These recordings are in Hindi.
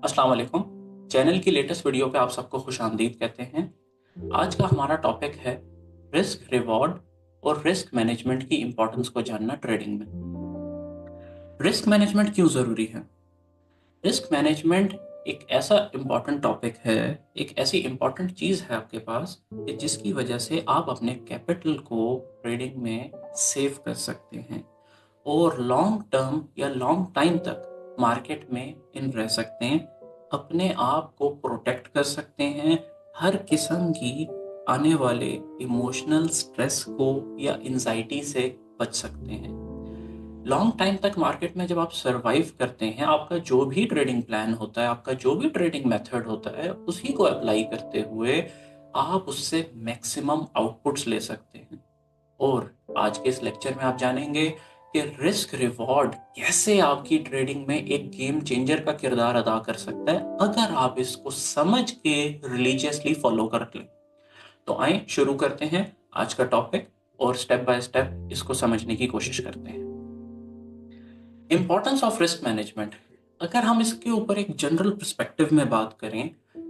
अस्सलाम वालेकुम। चैनल की लेटेस्ट वीडियो पे आप सबको खुशामदीद कहते हैं। आज का हमारा टॉपिक है रिस्क रिवॉर्ड और रिस्क मैनेजमेंट की इंपॉर्टेंस को जानना ट्रेडिंग में। रिस्क मैनेजमेंट क्यों ज़रूरी है? रिस्क मैनेजमेंट एक ऐसा इम्पॉर्टेंट टॉपिक है, एक ऐसी इम्पॉर्टेंट चीज़ है आपके पास कि जिसकी वजह से आप अपने कैपिटल को ट्रेडिंग में सेव कर सकते हैं और लॉन्ग टर्म या लॉन्ग टाइम तक मार्केट में इन रह सकते हैं, अपने आप को प्रोटेक्ट कर सकते हैं, हर किस्म की आने वाले इमोशनल स्ट्रेस को या एंजाइटी से बच सकते हैं। लॉन्ग टाइम तक मार्केट में जब आप सरवाइव करते हैं, आपका जो भी ट्रेडिंग प्लान होता है, आपका जो भी ट्रेडिंग मेथड होता है, उसी को अप्लाई करते हुए आप उससे मैक्सिमम आउटपुट्स ले सकते हैं। और आज के इस लेक्चर में आप जानेंगे कि रिस्क रिवॉर्ड कैसे आपकी ट्रेडिंग में एक गेम चेंजर का किरदार अदा कर सकता है, अगर आप इसको समझ के रिलीजियसली फॉलो कर लें। तो आए शुरू करते हैं आज का टॉपिक और स्टेप बाय स्टेप इसको समझने की कोशिश करते हैं। इम्पोर्टेंस ऑफ रिस्क मैनेजमेंट, अगर हम इसके ऊपर एक जनरल पर्सपेक्टिव में बात करें,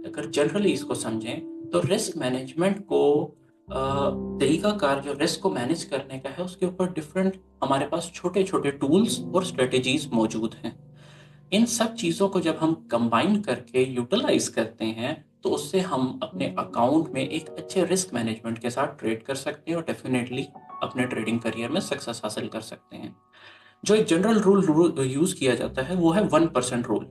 अगर जनरली इसको समझें, तो रिस्क मैनेजमेंट को तरीकाकार जो रिस्क को मैनेज करने का है, उसके ऊपर डिफरेंट हमारे पास छोटे छोटे टूल्स और स्ट्रेटेजीज मौजूद हैं। इन सब चीज़ों को जब हम कंबाइन करके यूटिलाइज करते हैं, तो उससे हम अपने अकाउंट में एक अच्छे रिस्क मैनेजमेंट के साथ ट्रेड कर सकते हैं और डेफिनेटली अपने ट्रेडिंग करियर में सक्सेस हासिल कर सकते हैं। जो एक जनरल रूल यूज किया जाता है वो है 1% रूल।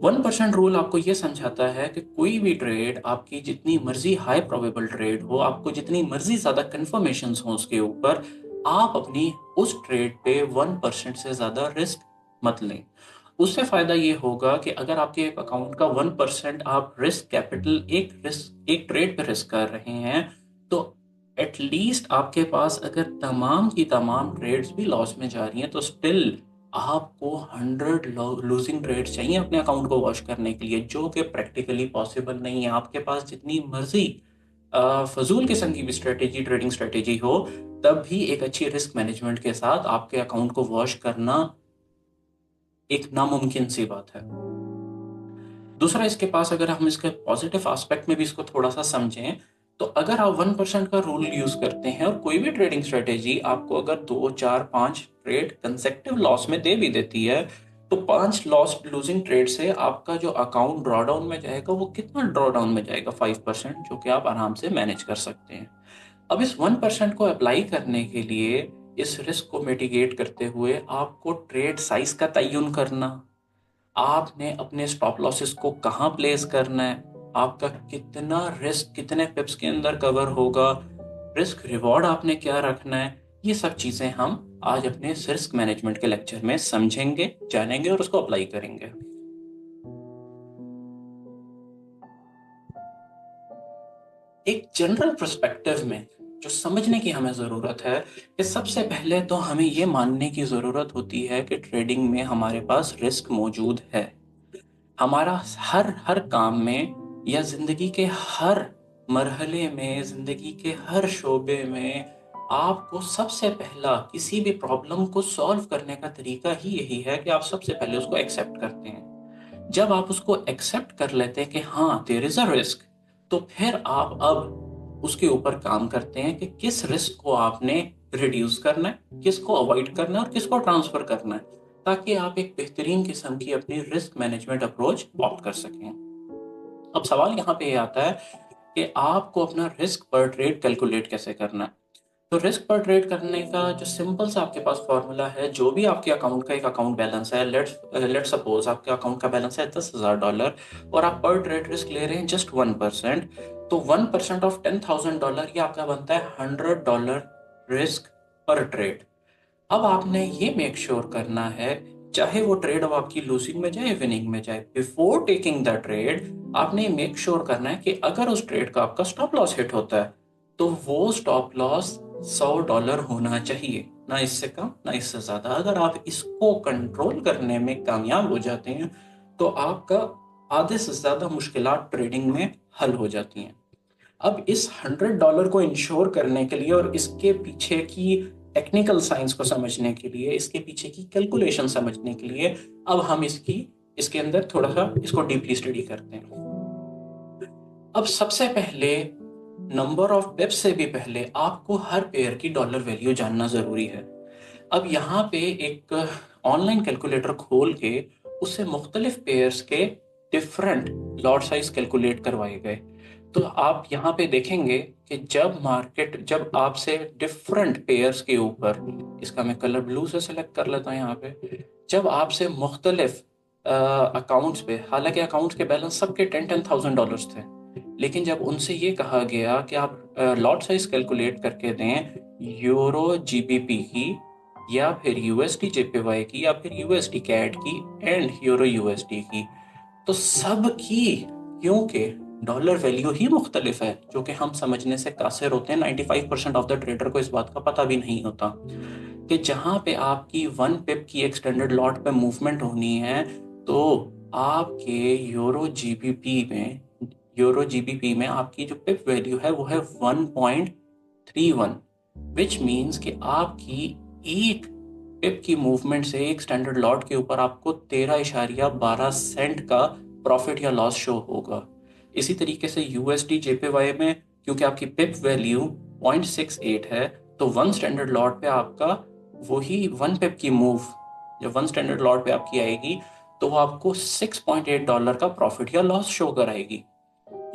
1% रूल आपको ये समझाता है कि कोई भी ट्रेड, आपकी जितनी मर्जी हाई प्रोबेबल ट्रेड हो, आपको जितनी मर्जी ज्यादा कंफर्मेशन हो उसके ऊपर, आप अपनी उस ट्रेड पे 1% से ज्यादा रिस्क मत लें। उससे फायदा ये होगा कि अगर आपके एक अकाउंट का 1% आप रिस्क कैपिटल एक ट्रेड पे रिस्क कर रहे हैं, तो एटलीस्ट आपके पास अगर तमाम की तमाम ट्रेड्स भी लॉस में जा रही हैं, तो स्टिल आपको 100 लूजिंग ट्रेड्स चाहिए अपने अकाउंट को वॉश करने के लिए, जो कि प्रैक्टिकली पॉसिबल नहीं है। आपके पास जितनी मर्जी फजूल किस्म की भी स्ट्रेटेजी, ट्रेडिंग स्ट्रेटेजी हो, तब भी एक अच्छी रिस्क मैनेजमेंट के साथ आपके अकाउंट को वॉश करना एक नामुमकिन सी बात है। दूसरा, इसके पास अगर हम इसके पॉजिटिव एस्पेक्ट में भी इसको थोड़ा सा समझें, तो अगर आप 1% का रूल यूज करते हैं और कोई भी ट्रेडिंग स्ट्रेटेजी आपको अगर 2 4 5 ट्रेड कंसेक्टिव लॉस में दे भी देती है, तो 5 लॉस लूजिंग ट्रेड से आपका जो अकाउंट ड्रॉ डाउन में जाएगा, वो कितना ड्रॉ डाउन में जाएगा? 5%, जो कि आप आराम से मैनेज कर सकते हैं। अब इस 1% को अप्लाई करने के लिए, इस रिस्क को मिटिगेट करते हुए, आपको ट्रेड साइज का तयन करना, आपने अपने स्टॉप लॉसेस को कहाँ प्लेस करना है, आपका कितना रिस्क कितने पिप्स के अंदर कवर होगा, रिस्क रिवॉर्ड आपने क्या रखना है, ये सब चीजें हम आज अपने रिस्क मैनेजमेंट के लेक्चर में समझेंगे, जानेंगे और उसको अप्लाई करेंगे। एक जनरल पर्सपेक्टिव में जो समझने की हमें ज़रूरत है, कि सबसे पहले तो हमें ये मानने की ज़रूरत होती है कि ट्रेडिंग में हमारे पास रिस्क मौजूद है। हमारा हर हर काम में या ज़िंदगी के हर मरहले में, ज़िंदगी के हर शोबे में, आपको सबसे पहला किसी भी प्रॉब्लम को सॉल्व करने का तरीका ही यही है कि आप सबसे पहले उसको एक्सेप्ट करते हैं। जब आप उसको एक्सेप्ट कर लेते हैं कि हाँ, देयर इज अ रिस्क, तो फिर आप अब उसके ऊपर काम करते हैं कि किस रिस्क को आपने रिड्यूस करना है, किसको अवॉइड करना है और किसको ट्रांसफर करना है, ताकि आप एक बेहतरीन किस्म की अपनी रिस्क मैनेजमेंट अप्रोच ऑप्ट कर सकें। अब सवाल यहाँ पे ये आता है कि आपको अपना रिस्क पर ट्रेड कैलकुलेट कैसे करना है। तो रिस्क पर ट्रेड करने का जो सिंपल सा आपके पास फॉर्मूला है, जो भी आपके अकाउंट का एक अकाउंट बैलेंस है, लेट सपोज आपके अकाउंट का बैलेंस है $10,000 और आप पर ट्रेड रिस्क ले रहे हैं जस्ट 1%, तो 1% ऑफ $10,000 ये आपका बनता है $100 रिस्क पर ट्रेड। अब आपने ये मेक श्योर करना है, चाहे वो ट्रेड अब आपकी लूजिंग में जाए विनिंग में जाए, बिफोर टेकिंग द ट्रेड आपने मेक श्योर करना है कि अगर उस ट्रेड का आपका स्टॉप लॉस हिट होता है, तो वो स्टॉप लॉस $100 होना चाहिए, ना इससे कम ना इससे ज्यादा। अगर आप इसको कंट्रोल करने में कामयाब हो जाते हैं, तो आपका आधे से ज्यादा मुश्किलात ट्रेडिंग में हल हो जाती हैं। अब इस $100 को इंश्योर करने के लिए और इसके पीछे की टेक्निकल साइंस को समझने के लिए, इसके पीछे की कैलकुलेशन समझने के लिए, अब हम इसकी इसके अंदर थोड़ा सा इसको डीपली स्टडी करते हैं। अब सबसे पहले नंबर ऑफ पिप्स से भी पहले आपको हर पेयर की डॉलर वैल्यू जानना जरूरी है। अब यहाँ पे एक ऑनलाइन कैलकुलेटर खोल के उससे मुख्तलिफ पेयर्स के डिफरेंट लॉट साइज कैलकुलेट करवाए गए। तो आप यहाँ पे देखेंगे कि जब आपसे डिफरेंट पेयर्स के ऊपर, इसका मैं कलर ब्लू से सिलेक्ट कर लेता हूँ यहाँ पे, जब आपसे मुख्तलिफ अकाउंट्स पे, हालांकि अकाउंट्स के बैलेंस सबके 10,000 थे, लेकिन जब उनसे ये कहा गया कि आप लॉट साइज कैलकुलेट करके दें यूरो जीबीपी की, या फिर यूएसडी जेपीवाई की, या फिर यूएसडी कैड की एंड यूरो यूएसडी की, तो सब की, क्योंकि डॉलर वैल्यू ही मुख्तलिफ है, जो कि हम समझने से कासिर होते हैं। 95% ऑफ द ट्रेडर को इस बात का पता भी नहीं होता कि जहां पे आपकी 1 पिप की एक स्टैंडर्ड लॉट पे मूवमेंट होनी है, तो आपके यूरो जीबीपी में आपकी जो पिप वैल्यू है वो है 1.31, विच मीन्स कि आपकी एक पिप की मूवमेंट से एक स्टैंडर्ड लॉट के ऊपर आपको 13.12 सेंट का प्रॉफिट या लॉस शो होगा। इसी तरीके से यूएसडी जेपीवाई में, क्योंकि आपकी पिप वैल्यू 0.68 है, तो 1 स्टैंडर्ड लॉट पे आपका वही 1 पिप की मूव जब 1 स्टैंडर्ड लॉट पे आपकी आएगी, तो वो आपको $6.8 का प्रॉफिट या लॉस शो कराएगी।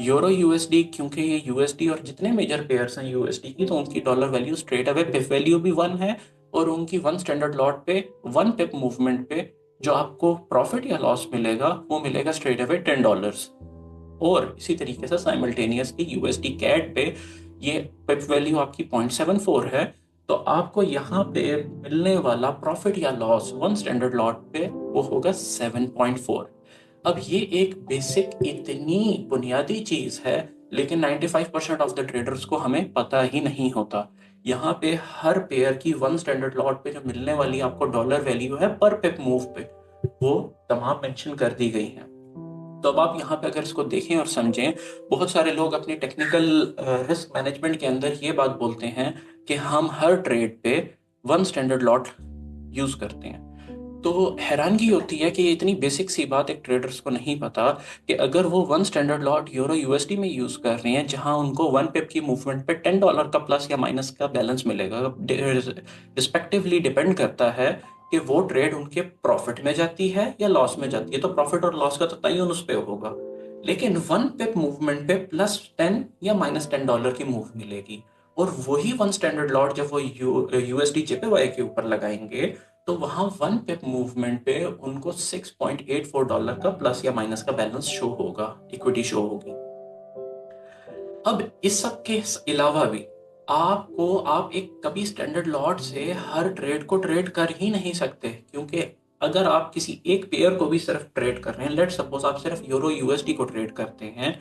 यूरो यूएसडी, क्योंकि ये यूएसडी और जितने मेजर पेयर्स हैं यूएसडी की, तो उनकी डॉलर वैल्यू स्ट्रेट अवे पिप वैल्यू भी 1 है, और उनकी 1 स्टैंडर्ड लॉट पे 1 पिप मूवमेंट पे जो आपको प्रॉफिट या लॉस मिलेगा वो मिलेगा स्ट्रेट अवे $10। और इसी तरीके से साइमल्टेनियसली यूएसडी कैड पे ये पिप वैल्यू आपकी 0.74 है, तो आपको यहाँ पे मिलने वाला प्रॉफिट या लॉस 1 स्टैंडर्ड लॉट पे वो होगा 7.4। अब ये एक बेसिक इतनी बुनियादी चीज है, लेकिन 95% ऑफ द ट्रेडर्स को हमें पता ही नहीं होता। यहाँ पे हर पेयर की 1 स्टैंडर्ड लॉट पे जो मिलने वाली आपको डॉलर वैल्यू है पर पिप मूव पे, वो तमाम मेंशन कर दी गई है। तो अब आप यहाँ पे अगर इसको देखें और समझें, बहुत सारे लोग अपनी टेक्निकल रिस्क मैनेजमेंट के अंदर ये बात बोलते हैं कि हम हर ट्रेड पे 1 स्टैंडर्ड लॉट यूज करते हैं। तो हैरानगी होती है कि ये इतनी बेसिक सी बात एक ट्रेडर्स को नहीं पता कि अगर वो 1 स्टैंडर्ड लॉट यूरो यूएसडी में यूज कर रहे हैं, जहां उनको 1 पिप की मूवमेंट पे $10 का प्लस या माइनस का बैलेंस मिलेगा, रिस्पेक्टिवली डिपेंड करता है कि वो ट्रेड उनके प्रॉफिट में जाती है या लॉस में जाती है, तो प्रॉफिट और लॉस का तो तयन उस पे होगा। लेकिन 1 पिप मूवमेंट पे +10 या -$10 की मूव मिलेगी, और वही 1 स्टैंडर्ड लॉट जब वो यूएसडी जेपीवाई के ऊपर लगाएंगे, तो वहां 1 पिप मूवमेंट पे उनको $6.84 का प्लस या माइनस का बैलेंस शो होगा, इक्विटी शो होगी। अब इस सब के अलावा भी आप एक कभी स्टैंडर्ड लॉट से हर ट्रेड को ट्रेड कर ही नहीं सकते, क्योंकि अगर आप किसी एक पेयर को भी सिर्फ ट्रेड कर रहे हैं, लेट सपोज आप सिर्फ यूरो यूएसडी को ट्रेड करते हैं,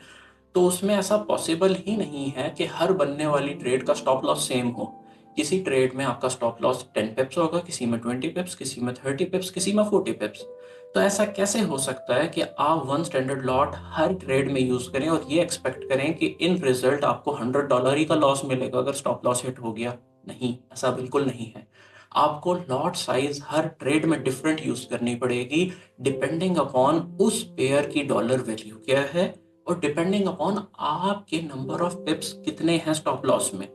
तो उसमें ऐसा पॉसिबल ही नहीं है कि हर बनने वाली ट्रेड का स्टॉप लॉस सेम हो। किसी ट्रेड में आपका स्टॉप लॉस 10 पिप्स होगा, किसी में 20 पिप्स, किसी में 30 पिप्स, किसी में 40 पिप्स। तो ऐसा कैसे हो सकता है कि आप 1 स्टैंडर्ड लॉट हर ट्रेड में यूज करें और ये एक्सपेक्ट करें कि इन रिजल्ट आपको $100 ही का लॉस मिलेगा अगर स्टॉप लॉस हिट हो गया? नहीं, ऐसा बिल्कुल नहीं है। आपको लॉट साइज हर ट्रेड में डिफरेंट यूज करनी पड़ेगी, डिपेंडिंग अपॉन उस पेयर की डॉलर वैल्यू क्या है, और डिपेंडिंग अपॉन आपके नंबर ऑफ पिप्स कितने हैं स्टॉप लॉस में।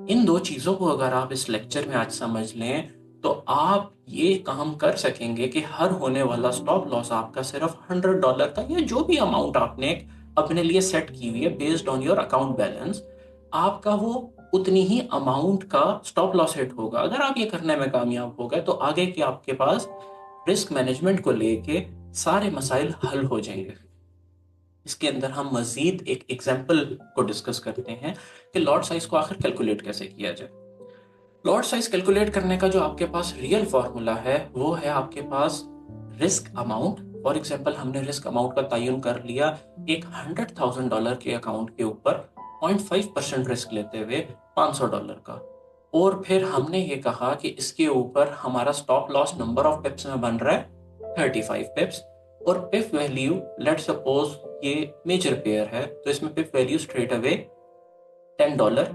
इन दो चीजों को अगर आप इस लेक्चर में आज समझ लें, तो आप ये काम कर सकेंगे कि हर होने वाला स्टॉप लॉस आपका सिर्फ $100 का, या जो भी अमाउंट आपने अपने लिए सेट की हुई है based on your account balance, आपका वो उतनी ही अमाउंट का स्टॉप लॉस हिट होगा। अगर आप ये करने में कामयाब हो गए, तो आगे के आपके पास रिस्क मैनेजमेंट को लेके सारे मसाइल हल हो जाएंगे। इसके अंदर हम मजीद एक एग्जाम्पल को डिस्कस करते हैं कि लॉट साइज को आखिर कैलकुलेट कैसे किया जाए। लॉट साइज कैलकुलेट करने का जो आपके पास रियल फॉर्मूला है वो है आपके पास रिस्क अमाउंट। फॉर एग्जाम्पल, हमने रिस्क अमाउंट का तयन कर लिया एक $100,000 के अकाउंट के ऊपर 0.5% रिस्क लेते हुए $500 का, और फिर हमने ये कहा कि इसके ऊपर हमारा स्टॉप लॉस नंबर ऑफ पिप्स में बन रहा है 35 पिप्स, और पिप वैल्यू लेट सपोज ये मेजर पेयर है, तो इसमें पिप वैल्यू स्ट्रेट अवे $10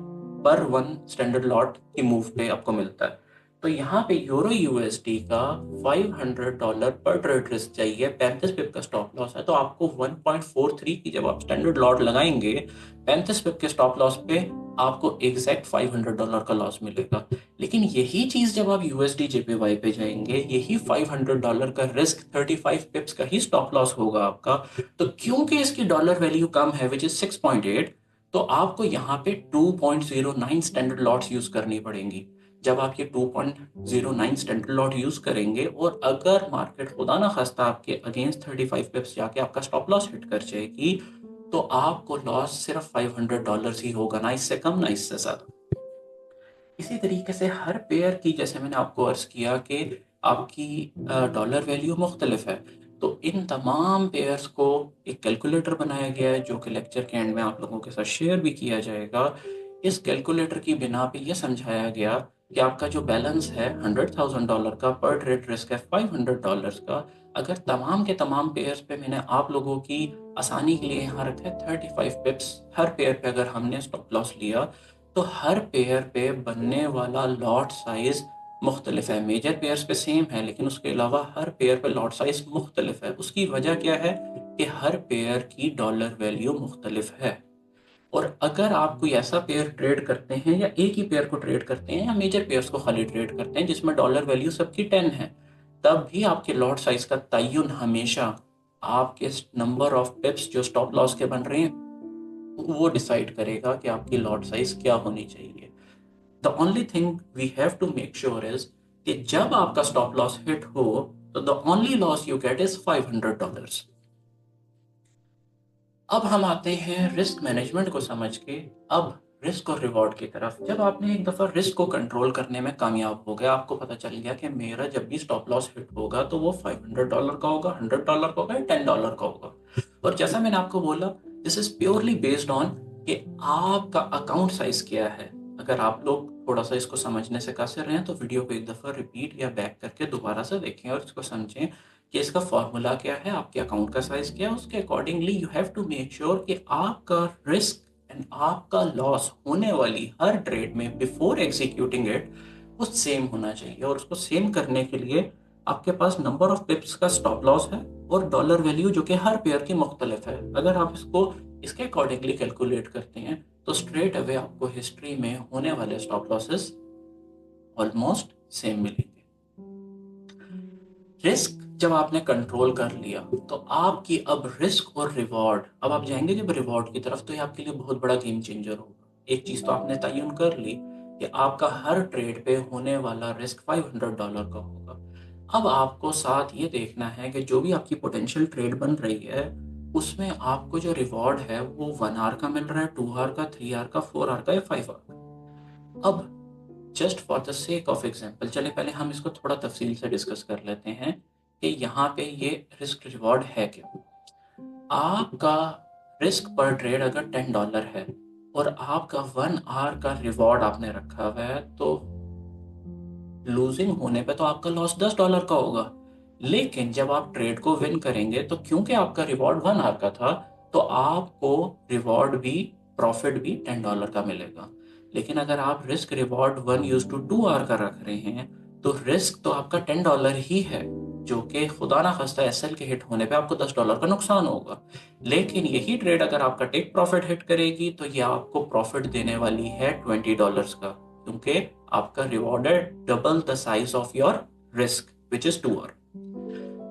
पर 1 स्टैंडर्ड लॉट की मूव पे आपको मिलता है। तो यहाँ पे यूरो यूएसडी का $500 पर ट्रेड रिस्क चाहिए, 35 पिप का स्टॉप लॉस है, तो आपको 1.43 की जब आप स्टैंडर्ड लॉट लगाएंगे 35 पिप के स्टॉप लॉस पे आपको एग्जैक्ट $500 का लॉस मिलेगा। लेकिन यही चीज जब आप यूएसडी जेपीवाई पे जाएंगे, यही $500 का रिस्क 35 पिप्स का ही स्टॉप लॉस होगा आपका। तो क्योंकि इसकी डॉलर वैल्यू कम है विच इज 6.8, तो आपको यहाँ पे 2.09 स्टैंडर्ड लॉट्स यूज करनी पड़ेंगी। जब आप ये 2.09 स्टैंडर्ड लॉट यूज करेंगे और अगर मार्केट खुदा ना खास्ता आपके अगेंस्ट 35 पिप्स जाके आपका स्टॉप लॉस हिट कर जाएगी, तो आपको लॉस सिर्फ $500 ही होगा, ना इससे कम ना इससे ज्यादा। इसी तरीके से हर पेयर की, जैसे मैंने आपको अर्ज किया कि आपकी डॉलर वैल्यू मुख्तलिफ है, तो इन तमाम पेयर्स को एक कैलकुलेटर बनाया गया है जो कि लेक्चर के एंड में आप लोगों के साथ शेयर भी किया जाएगा। इस कैलकुलेटर की बिना पे यह समझाया गया कि आपका जो बैलेंस है $100,000 का, पर ट्रेड रिस्क है $500 का, अगर तमाम के तमाम पेयर्स पे मैंने आप लोगों की आसानी के लिए यहाँ रखा है 35 पिप्स हर पेयर पे, अगर हमने स्टॉप लॉस लिया तो हर पेयर पे बनने वाला लॉट साइज मुख्तलिफ है। मेजर पेयर्स पे सेम है, लेकिन उसके अलावा हर पेयर पे लॉट साइज मुख्तलिफ है। उसकी वजह क्या है कि हर पेयर की डॉलर वैल्यू मुख्तलिफ है। और अगर आप कोई ऐसा पेयर ट्रेड करते हैं या एक ही पेयर को ट्रेड करते हैं या मेजर पेयर्स को खाली ट्रेड करते हैं जिसमें डॉलर वैल्यू सबकी 10 है, तब भी आपके लॉट साइज का तयन हमेशा आपके नंबर ऑफ पिप्स जो स्टॉप लॉस के बन रहे हैं वो डिसाइड करेगा कि आपकी लॉट साइज क्या होनी चाहिए। The only thing we have to make sure is कि जब आपका स्टॉप लॉस हिट हो तो the only loss you get is $500। अब हम आते हैं रिस्क मैनेजमेंट को समझ के अब रिस्क और रिवॉर्ड की तरफ। जब आपने एक दफा रिस्क को कंट्रोल करने में कामयाब हो गया, आपको पता चल गया कि मेरा जब भी स्टॉप लॉस हिट होगा तो वो $500 का होगा, $100 का होगा या $10 का होगा। और जैसा मैंने आपको बोला, this is purely based on कि आपका अकाउंट साइज क्या है। अगर आप लोग थोड़ा सा इसको समझने से कासिर रहे हैं तो वीडियो को एक दफा रिपीट या बैक करके दोबारा से देखें और इसको समझें कि इसका फॉर्मूला क्या है, आपके अकाउंट का साइज क्या है। उसके accordingly you have to make sure कि आपका रिस्क एंड आपका लॉस होने वाली हर ट्रेड में बिफोर एग्जीक्यूटिंग इट वो सेम होना चाहिए। और उसको सेम करने के लिए आपके पास नंबर ऑफ पिप्स का स्टॉप लॉस है और डॉलर वैल्यू जो कि हर पेयर की मुख्तलिफ है। अगर आप इसको इसके अकॉर्डिंगली कैलकुलेट करते हैं तो स्ट्रेट अवे आपको हिस्ट्री में होने वाले स्टॉप लॉसेस ऑलमोस्ट सेम मिलेंगे। रिस्क जब आपने कंट्रोल कर लिया तो आपकी अब रिस्क और रिवॉर्ड, अब आप जाएंगे जब रिवॉर्ड की तरफ, तो ये आपके लिए बहुत बड़ा गेम चेंजर होगा। एक चीज तो आपने तयन कर ली कि आपका हर ट्रेड पे होने वाला रिस्क $500 का होगा। अब आपको साथ ये देखना है कि जो भी आपकी पोटेंशियल ट्रेड बन रही है उसमें आपको जो रिवॉर्ड है वो 1 आवर का मिल रहा है, 2 आवर का, 3 आवर का, 4 आवर का या 5 आवर का। अब just for the sake of example, चले पहले हम इसको थोड़ा तफसील से डिस्कस कर लेते हैं कि यहाँ पे ये रिस्क रिवॉर्ड है क्या। आपका रिस्क पर ट्रेड अगर $10 है और आपका 1 आवर का रिवॉर्ड आपने रखा हुआ है, तो लूजिंग होने पे तो आपका लॉस $10 का होगा। लेकिन जब आप ट्रेड को विन करेंगे तो क्योंकि आपका रिवॉर्ड 1 आवर का था, तो आपको रिवॉर्ड भी, प्रॉफिट भी $10 का मिलेगा। लेकिन अगर आप रिस्क रिवॉर्ड 1:2 आवर का रख रहे हैं तो रिस्क तो आपका $10 ही है, जो कि खुदा ना खास्ता एसएल के हिट होने पे आपको $10 का नुकसान होगा। लेकिन यही ट्रेड अगर आपका टेक प्रॉफिट हिट करेगी तो ये आपको प्रॉफिट देने वाली है $20 का, क्योंकि आपका रिवॉर्ड है double the size of your risk which is 2 hour.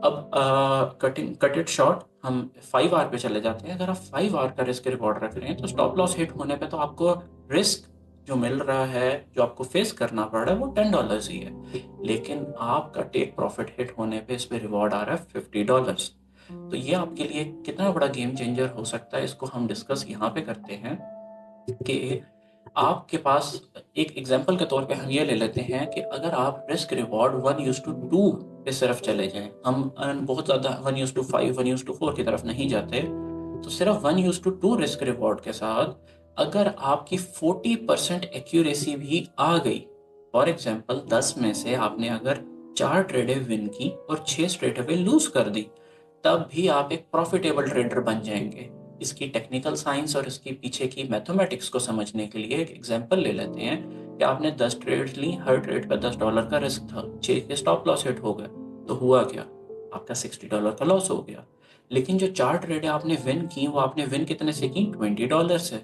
अब कट इट शॉर्ट, हम 5 आवर पे चले जाते हैं। अगर आप 5 आवर का रिस्क रिवॉर्ड रख रहे हैं तो स्टॉप लॉस हिट होने पे तो आपको रिस्क जो मिल रहा है, जो आपको फेस करना पड़ रहा है, वो $10 ही है। लेकिन आपका टेक प्रॉफिट हिट होने पे इस पे रिवॉर्ड आ रहा है $50। तो ये आपके लिए कितना बड़ा गेम चेंजर हो सकता है, इसको हम डिस्कस यहाँ पे करते हैं कि आपके पास एक एग्जांपल के तौर पे हम ये ले लेते हैं कि अगर आप रिस्क रिवॉर्ड 1:2 पे सिर्फ चले जाएं, हम बहुत ज़्यादा 1:5, 1:4 की तरफ नहीं जाते, तो सिर्फ 1:2 रिस्क रिवॉर्ड के साथ अगर आपकी 40% एक्यूरेसी भी आ गई, फॉर एग्जांपल 10 में से आपने अगर 4 ट्रेडें विन की और 6 ट्रेडें लूज कर दी, तब भी आप एक प्रॉफिटेबल ट्रेडर बन जाएंगे। इसकी टेक्निकल साइंस और इसके पीछे की मैथमेटिक्स को समझने के लिए एक एग्जांपल ले लेते हैं कि आपने 10 ट्रेड्स ली, हर ट्रेड पे $10 का रिस्क था, 6 के स्टॉप लॉस हिट हो गए, तो हुआ क्या, आपका $60 का लॉस हो गया। लेकिन जो 4 ट्रेड आपने विन की, वो आपने विन कितने से की, $20 से।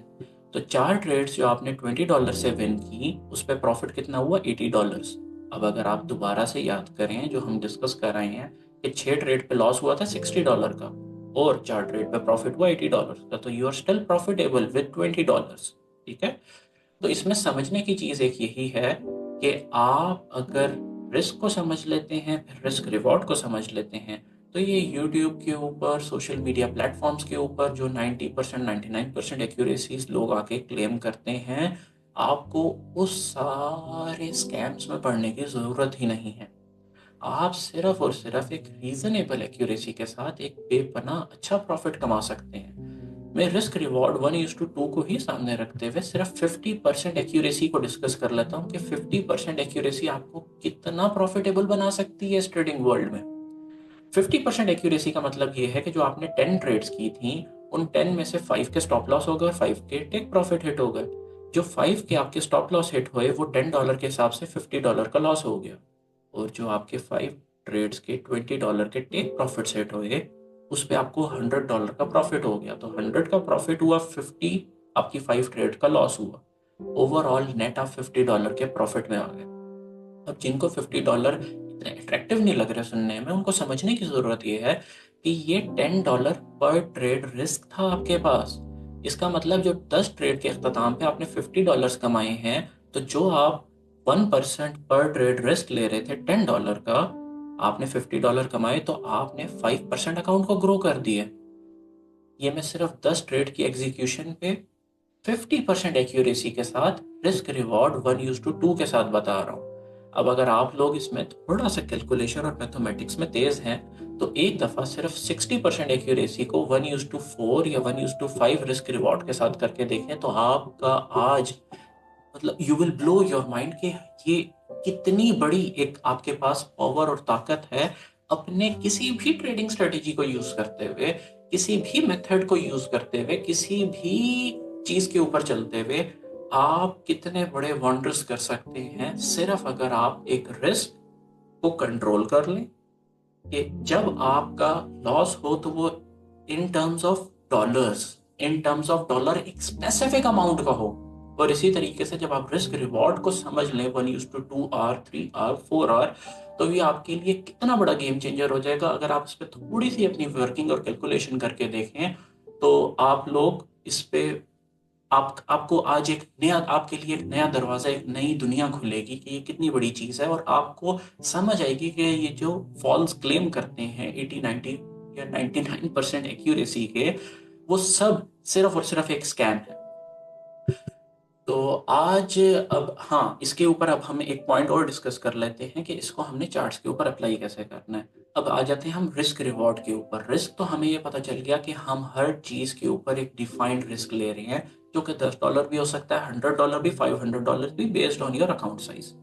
तो 4 ट्रेड्स जो आपने $20 से विन की, उस पर प्रॉफिट कितना हुआ, $80। अब अगर आप दोबारा से याद करें जो हम डिस्कस कर रहे हैं कि 6 ट्रेड पे लॉस हुआ था $60 का और 4 ट्रेड पे प्रॉफिट हुआ $80 का, तो you are still profitable with $20। ठीक है। तो इसमें समझने की चीज एक यही है कि आप अगर रिस्क को समझ लेते हैं, फिर रिस्क रिवॉर्ड को समझ लेते हैं, तो ये यूट्यूब के ऊपर, सोशल मीडिया प्लेटफॉर्म्स के ऊपर जो 90% 99% एक्यूरेसीज लोग आके क्लेम करते हैं, आपको उस सारे स्कैम्स में पड़ने की जरूरत ही नहीं है। आप सिर्फ और सिर्फ एक रीजनेबल एक्यूरेसी के साथ एक बेपनाह अच्छा प्रॉफिट कमा सकते हैं। मैं रिस्क रिवॉर्ड 1:2 को ही सामने रखते हुए सिर्फ 50% एक्यूरेसी को डिस्कस कर लेता हूँ कि 50% एक्यूरेसी आपको कितना प्रॉफिटेबल बना सकती है इस ट्रेडिंग वर्ल्ड में। 50% एक्यूरेसी का मतलब ये है कि जो आपने 10 ट्रेड्स की थी, उन 10 में से 5 के स्टॉप लॉस हो गए और 5 के टेक प्रॉफिट हिट हो गए। जो 5 के आपके स्टॉप लॉस हिट हुए, वो $10 के हिसाब से $50 का लॉस हो गया। और जो आपके 5 ट्रेड्स के $20 के टेक प्रॉफिट सेट हुए, उस पे आपको $100 का प्रॉफिट हो गया। तो 100 का प्रॉफिट हुआ, 50 आपकी 5 ट्रेड का लॉस हुआ। ओवरऑल नेट आप $50 के प्रॉफिट में आ गए। अब जिनको $50 इतने अट्रैक्टिव नहीं लग रहे सुनने में, उनको समझने की जरूरत ये है कि ये $10 पर ट्रेड रिस्क था आपके पास। इसका मतलब जो 10 ट्रेड के अख्ताम पे आपने $50 कमाए हैं, तो जो आप 1% पर ट्रेड रिस्क ले रहे थे $10 का, आपने $50 कमाए, तो आपने 5% अकाउंट को ग्रो कर दिए। ये मैं सिर्फ 10 ट्रेड की एग्जीक्यूशन पे 50% एक्यूरेसी के साथ रिस्क रिवॉर्ड 1:2 के साथ बता रहा हूँ। अब अगर आप लोग इसमें थोड़ा सा कैलकुलेशन और मैथमेटिक्स में तेज हैं, तो एक दफा सिर्फ 60% एक्यूरेसी को 1:4 या 1:5 रिस्क रिवॉर्ड के साथ करके देखें, तो आपका आज मतलब you will blow your mind कि ये कितनी बड़ी एक आपके पास पावर और ताकत है। अपने किसी भी ट्रेडिंग स्ट्रेटेजी को यूज करते हुए, किसी भी मेथड को यूज करते हुए, किसी भी चीज के ऊपर चलते हुए, आप कितने बड़े वंडर्स कर सकते हैं, सिर्फ अगर आप एक रिस्क को कंट्रोल कर लें। कि जब आपका लॉस हो तो वो in terms of dollars, in terms of dollar एक स्पेसिफिक अमाउंट का हो। और इसी तरीके से जब आप रिस्क रिवॉर्ड को समझ लें 1:2 आर, 3 आर, 4 आर, तो ये आपके लिए कितना बड़ा गेम चेंजर हो जाएगा। अगर आप इस पर थोड़ी सी अपनी वर्किंग और कैलकुलेशन करके देखें, तो आप लोग इस पे आपको आज एक नया, आपके लिए एक नया दरवाजा, एक नई दुनिया खुलेगी कि ये कितनी बड़ी चीज है। और आपको समझ आएगी कि ये जो फॉल्स क्लेम करते हैं 80 90 या 99% एक्यूरेसी के, वो सब सिर्फ और सिर्फ एक स्कैम है। तो आज अब हाँ, इसके ऊपर अब हम एक पॉइंट और डिस्कस कर लेते हैं कि इसको हमने चार्ट्स के ऊपर अप्लाई कैसे करना है। अब आ जाते हैं हम रिस्क रिवॉर्ड के ऊपर। रिस्क तो हमें ये पता चल गया कि हम हर चीज के ऊपर एक डिफाइंड रिस्क ले रहे हैं, जो कि $10 भी हो सकता है, $100 भी, $500 भी, based on your account size.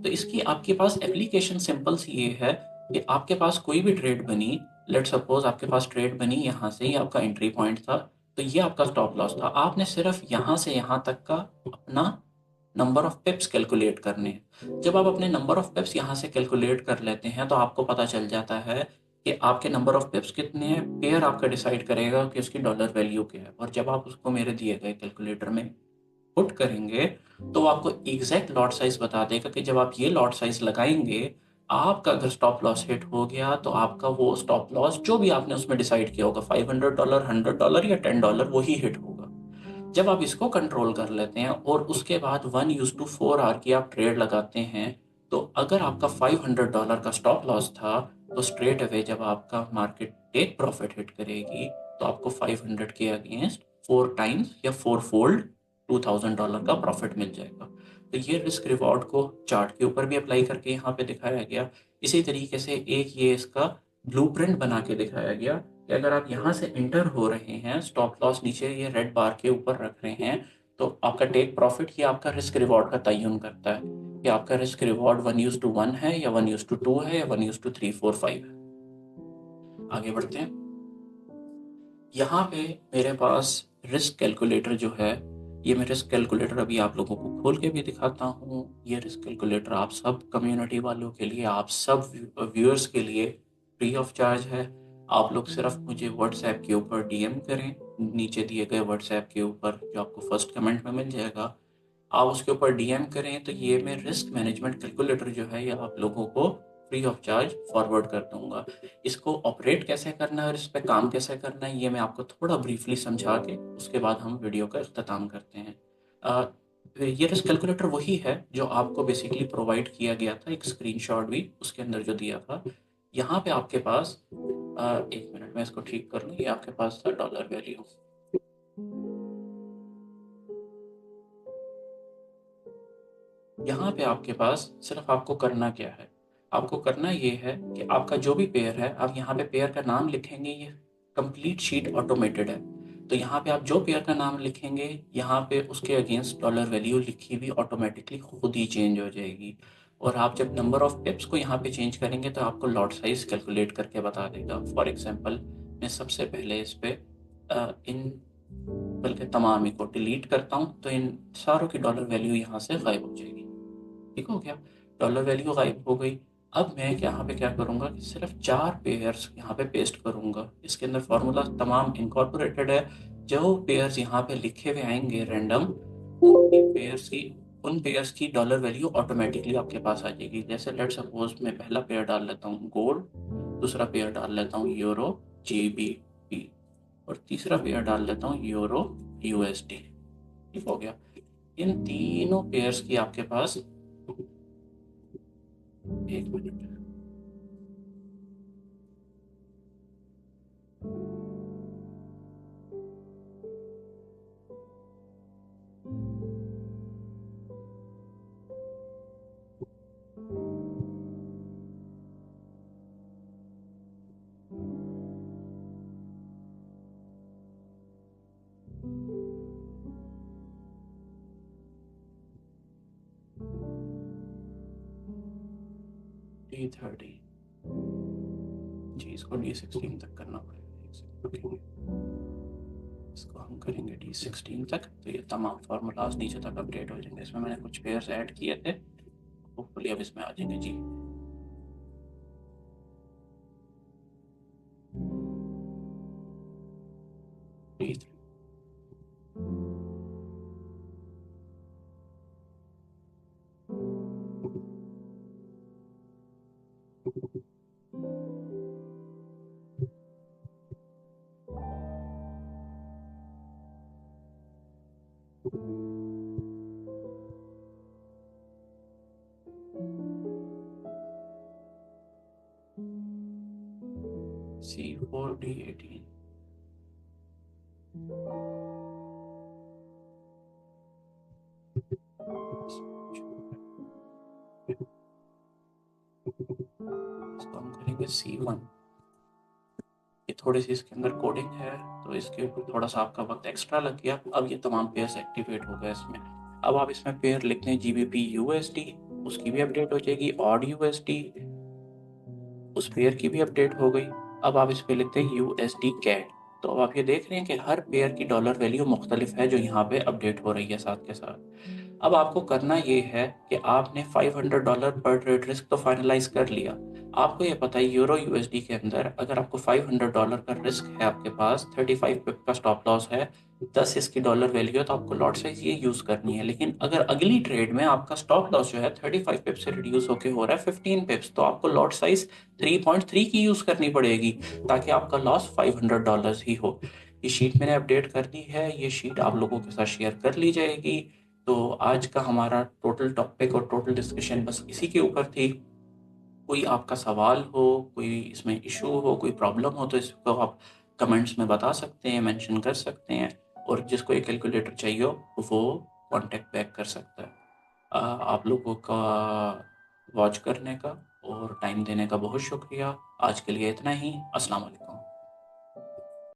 तो इसकी आपके पास एप्लीकेशन सिंपल सी ये है कि आपके पास कोई भी ट्रेड बनी, लेट सपोज आपके पास ट्रेड बनी, यहाँ से ही आपका एंट्री पॉइंट था, तो ये आपका स्टॉप लॉस था। आपने सिर्फ यहाँ से यहाँ तक का अपना नंबर ऑफ पिप्स कैलकुलेट करने हैं। जब आप अपने नंबर ऑफ पिप्स यहाँ से कैलकुलेट कर लेते हैं, तो आपको पता चल जाता है कि आपके नंबर ऑफ पिप्स कितने हैं। पेयर आपका डिसाइड करेगा कि उसकी डॉलर वैल्यू क्या है। और जब आप उसको मेरे दिए गए कैलकुलेटर में पुट करेंगे, तो आपको एग्जैक्ट लॉट साइज बता देगा कि जब आप ये लॉट साइज लगाएंगे, आपका अगर स्टॉप लॉस हिट हो गया, तो आपका वो स्टॉप लॉस जो भी आपने उसमें डिसाइड किया होगा, $500, $100 या $10, वही हिट होगा। जब आप इसको कंट्रोल कर लेते हैं और उसके बाद 1:4 आर की आप ट्रेड लगाते हैं, तो अगर आपका $500 का स्टॉप लॉस था, तो स्ट्रेट अवे जब आपका मार्केट टेक प्रॉफिट हिट करेगी, तो आपको 500 के अगेंस्ट 4 टाइम्स या 4 फोल्ड $2000 का प्रॉफिट मिल जाएगा। तो ये रिस्क रिवॉर्ड को चार्ट के ऊपर भी अप्लाई करके यहाँ पे दिखाया गया। इसी तरीके से एक ये इसका ब्लूप्रिंट बना के दिखाया गया कि अगर आप यहाँ से एंटर हो रहे हैं, स्टॉप लॉस नीचे ये रेड बार के ऊपर रख रहे हैं, तो आपका टेक प्रॉफिट ये आपका रिस्क रिवॉर्ड का तयन करता है कि आपका रिस्क रिवॉर्ड 1:1 है या 1:2 है या 1:3 4 5 है। आगे बढ़ते हैं। यहाँ पे मेरे पास रिस्क कैलकुलेटर जो है, ये मैं रिस्क कैलकुलेटर अभी आप लोगों को खोल के भी दिखाता हूँ। ये रिस्क कैलकुलेटर आप सब कम्युनिटी वालों के लिए, आप सब व्यूअर्स के लिए फ्री ऑफ चार्ज है। आप लोग सिर्फ मुझे व्हाट्सएप के ऊपर डीएम करें, नीचे दिए गए व्हाट्सएप के ऊपर जो आपको फर्स्ट कमेंट में मिल जाएगा, आप उसके ऊपर डीएम करें तो ये मैं रिस्क मैनेजमेंट कैलकुलेटर जो है ये आप लोगों को फ्री ऑफ चार्ज फॉरवर्ड कर दूंगा। इसको ऑपरेट कैसे करना है और इस पर काम कैसे करना है ये मैं आपको थोड़ा ब्रीफली समझा के उसके बाद हम वीडियो का अख्ताम करते हैं। ये रिस्क कैलकुलेटर वही है जो आपको बेसिकली प्रोवाइड किया गया था, एक स्क्रीनशॉट भी उसके अंदर जो दिया था। यहाँ पे आपके पास एक मिनट में इसको ठीक कर लूँ, ये आपके पास था डॉलर वैल्यू। यहाँ पे आपके पास सिर्फ आपको करना क्या है, आपको करना ये है कि आपका जो भी पेयर है आप यहाँ पे पेयर का नाम लिखेंगे। ये कंप्लीट शीट ऑटोमेटेड है, तो यहाँ पे आप जो पेयर का नाम लिखेंगे यहाँ पे उसके अगेंस्ट डॉलर वैल्यू लिखी हुई ऑटोमेटिकली खुद ही चेंज हो जाएगी। और आप जब नंबर ऑफ पिप्स को यहाँ पे चेंज करेंगे तो आपको लॉट साइज कैलकुलेट करके बता देगा। फॉर एग्जाम्पल मैं सबसे पहले इस पे इन बल्कि तमाम ही को डिलीट करता हूँ तो इन सारों की डॉलर वैल्यू यहाँ से गायब हो जाएगी। ठीक हो गया, डॉलर वैल्यू गायब हो गई। अब मैं यहाँ पे क्या करूँगा कि सिर्फ 4 पेयर्स यहाँ पे पेस्ट करूँगा। इसके अंदर फार्मूला तमाम इनकॉर्पोरेटेड है। जो पेयर्स यहाँ पे लिखे हुए आएंगे रैंडम, उन पेयर्स की डॉलर वैल्यू ऑटोमेटिकली आपके पास आ जाएगी। जैसे लेट सपोज मैं पहला पेयर डाल लेता हूँ गोल्ड, दूसरा पेयर डाल लेता हूँ यूरो जीबीपी, और तीसरा पेयर डाल लेता हूँ यूरो यूएसडी। ठीक हो गया, इन तीनों पेयर्स की आपके पास, एक मिनट, D30 जी, इसको D16 तक करना पड़ेगा। एक सेकंड रुकिए, इसको हम करेंगे D16 तक तो ये तमाम फार्मूलाज नीचे तक अपडेट हो जाएंगे। इसमें मैंने कुछ पेयर्स ऐड किए थे, होपफुली अब इसमें आ जाएंगे जी। D3 C4 D18 इसको हम करेंगे C1। ये थोड़ी सी इसके अंदर कोडिंग है तो इसके ऊपर थोड़ा सा आपका वक्त एक्स्ट्रा लग गया। अब ये तमाम पेयर्स एक्टिवेट हो गए इसमें। अब आप इसमें पेयर लिखते हैं जीबीपी यूएसडी, उसकी भी अपडेट हो जाएगी। ऑड यूएसडी, उस पेयर की भी अपडेट हो गई। अब आप इस पे लिखते हैं यूएसडी कैट। तो अब आप ये देख रहे हैं कि हर पेयर की डॉलर वैल्यू मुख्तलिफ है जो यहाँ पे अपडेट हो रही है साथ के साथ। अब आपको करना ये है कि आपने $500 पर ट्रेड रिस्क तो फाइनलाइज कर लिया। आपको ये पता है यूरो यूएसडी के अंदर अगर आपको $500 का रिस्क है, आपके पास 35 पिप का स्टॉप लॉस है, 10 इसकी डॉलर वैल्यू है, तो आपको लॉट साइज ये यूज करनी है। लेकिन अगर अगली ट्रेड में आपका स्टॉप लॉस जो है 35 पिप से रिड्यूस होकर हो रहा है 15 पिप्स, तो आपको लॉट साइज 3.3 की यूज करनी पड़ेगी ताकि आपका लॉस $500 ही हो। ये शीट मैंने अपडेट कर दी है, ये शीट आप लोगों के साथ शेयर कर ली जाएगी। तो आज का हमारा टोटल टॉपिक और टोटल डिस्कशन बस इसी के ऊपर थी। कोई आपका सवाल हो, कोई इसमें इशू हो, कोई प्रॉब्लम हो तो इसको आप कमेंट्स में बता सकते हैं, मेंशन कर सकते हैं। और जिसको एक कैलकुलेटर चाहिए हो वो कांटेक्ट बैक कर सकता है। आप लोगों का वॉच करने का और टाइम देने का बहुत शुक्रिया। आज के लिए इतना ही। अस्सलाम वालेकुम।